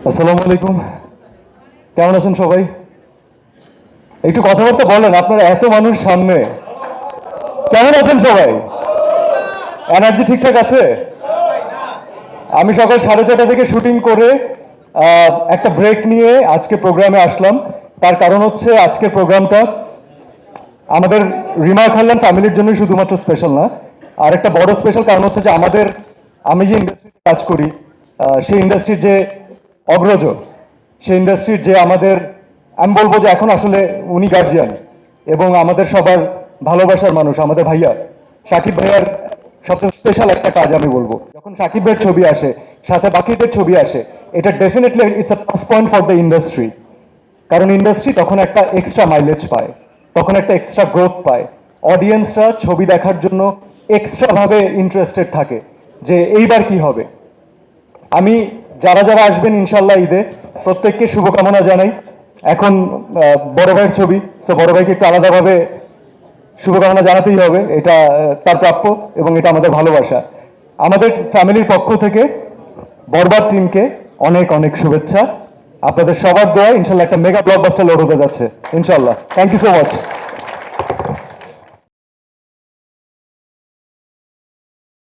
আসসালামু আলাইকুম। কেমন আছেন সবাই? একটু কথাবার্তা বলেন, আপনারা এত মানুষ সামনে। কেমন আছেন সবাই? এনার্জি ঠিকঠাক আছে? আমি সকাল 6:30 থেকে শুটিং করে একটা ব্রেক নিয়ে আজকে প্রোগ্রামে আসলাম। তার কারণ হচ্ছে আজকের প্রোগ্রামটা আমাদের রিমা খাল্লান ফ্যামিলির জন্য শুধুমাত্র স্পেশাল না, আর একটা বড় স্পেশাল কারণ হচ্ছে যে আমি যে ইন্ডাস্ট্রিতে কাজ করি, সেই ইন্ডাস্ট্রির যে অগ্রজ, সেই ইন্ডাস্ট্রির যে আমি বলবো যে এখন আসলে উনি গার্জিয়ান এবং আমাদের সবার ভালোবাসার মানুষ, আমাদের ভাইয়া সাকিব ভাইয়ার সবচেয়ে স্পেশাল একটা কাজ আমি বলবো, যখন সাকিব ভাইয়ের ছবি আসে সাথে বাকিদের ছবি আসে, এটা definitely it's a plus point for the industry. কারণ ইন্ডাস্ট্রি তখন একটা এক্সট্রা মাইলেজ পায়, তখন একটা এক্সট্রা গ্রোথ পায়। অডিয়েন্সরা ছবি দেখার জন্য এক্সট্রাভাবে ইন্টারেস্টেড থাকে যে এইবার কি হবে। আমি যারা যারা আসবেন ইনশাল্লাহ ঈদে প্রত্যেককে শুভকামনা জানাই। এখন বড় ভাইয়ের ছবি, সো বড় ভাইকে একটু আলাদাভাবে শুভকামনা জানাতেই হবে, এটা তার প্রাপ্য এবং এটা আমাদের ভালোবাসা। আমাদের ফ্যামিলির পক্ষ থেকে বরবাদ টিমকে অনেক অনেক শুভেচ্ছা। আপনাদের সবার দোয়া ইনশাল্লাহ একটা মেগা ব্লকবাস্টার লোড হতে যাচ্ছে ইনশাল্লাহ। Thank you so much.